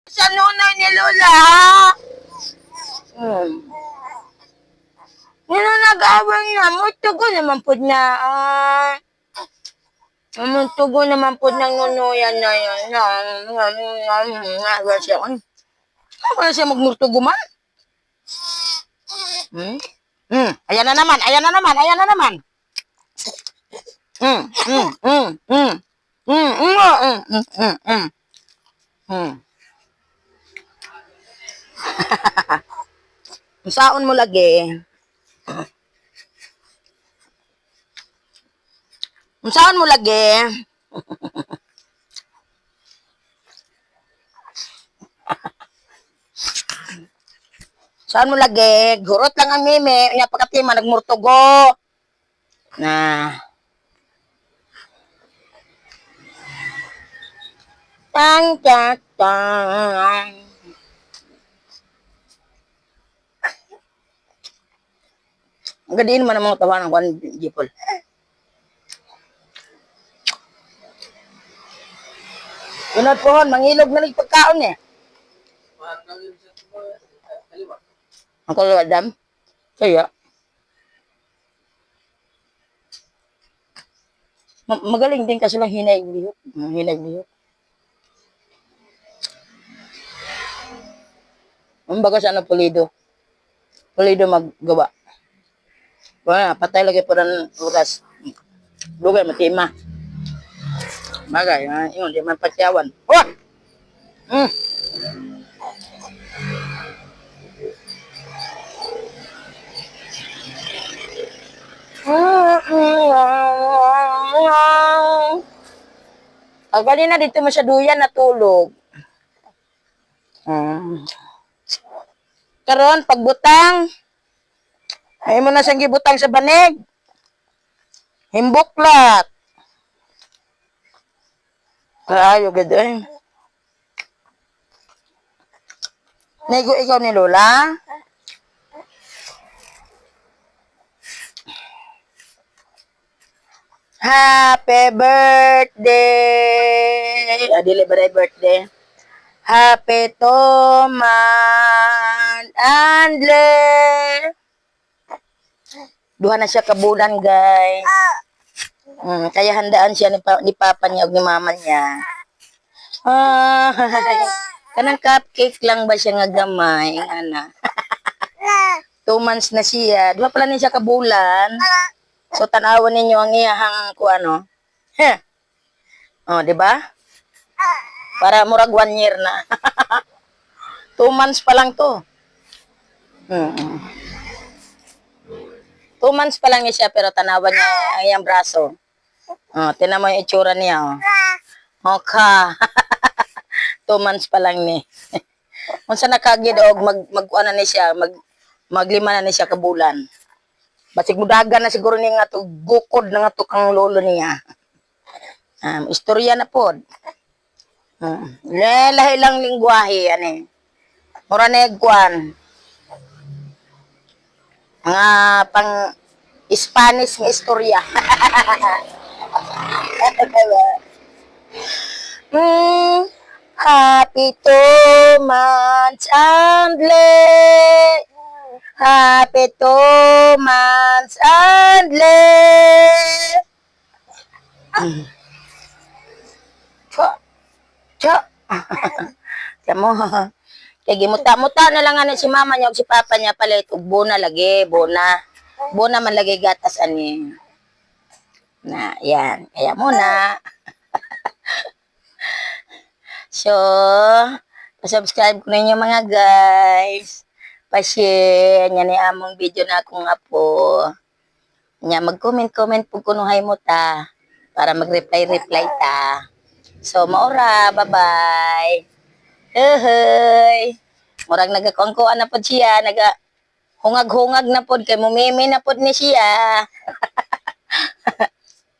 Sa nunay ni Lola. Yun ang nag-awang na. Mutugo naman po na. Mutugo naman po ng nunuyan na yun. Wala siya magmurtugo man. Ayan na naman. Ayan na naman. Ayan na naman. Saon mo lagi? Saan mo lagi? Saan mo lagi? Gurot lang ang meme. Unya pagkatima, nagmurtugo. Na. Tang, tang, tang. Ang gadiin man ang mga tawa ng Juan Jipol. Unod pohon, mangilog na rin pagkaon eh. Ang kalawa, Dam? Kaya? Magaling din kasi lang hinay-lihok. Hinay-lihok. Ang baga sa ano, pulido. Pulido maggawa. Wala, patay lagi po ng oras. Lugay, matima. Bagay, yun, di man patyawan. Oh! Kanina dito mo siya duyan natulog. Karon pagbutang, ay mo na siyang gibutang sa banig. Himbuklat. Kaayo gid eh. Nego ikaw ni Lola? Happy birthday! Adili ba birthday? Happy Toman Andle! Duha na siya kabulan, guys. Kaya handaan siya ni Papa niya o ni Mama niya. Kanang cupcake lang ba siya nga gamay, ana? 2 months na siya. Duha pala niya siya kabulan. So, tanawan ninyo ang iyahang ko ano. Di ba? Para murag 1 year na. 2 months pa lang to. 2 months pa lang niya siya, pero tanawan niya ang iyang braso. Tinan mo yung itsura niya. Okay. 2 months pa lang ni. Kung sa nakagid og mag-ano ni siya, maglima na ni siya kabulan. Basig mudagan na siguro niya nga to, gukod na nga to kang lolo niya. Istorya na po. Lahi lang lingwahe, ano. Mura na egwan. Mga pang Spanish nga istorya. Happy 2 months Andle. Happy 2 months Andle. Tiyan mo. Kaya gimuta-muta na lang si mama niya o si papa niya pala ito. Bona lagi, bona. Bona man lagi gatas ani. Na, yan. Kaya muna. So, pa-subscribe ko ninyo mga guys. Pa-share. Yan ni among video na akong apo. Nya mag-comment-comment po kunuhay mo ta. Para mag-reply-reply ta. So, maura. Bye-bye. Hey. Murag nagakuangkuan na pod siya. Hungag-hungag na pod. Kay mumimi na pod ni siya.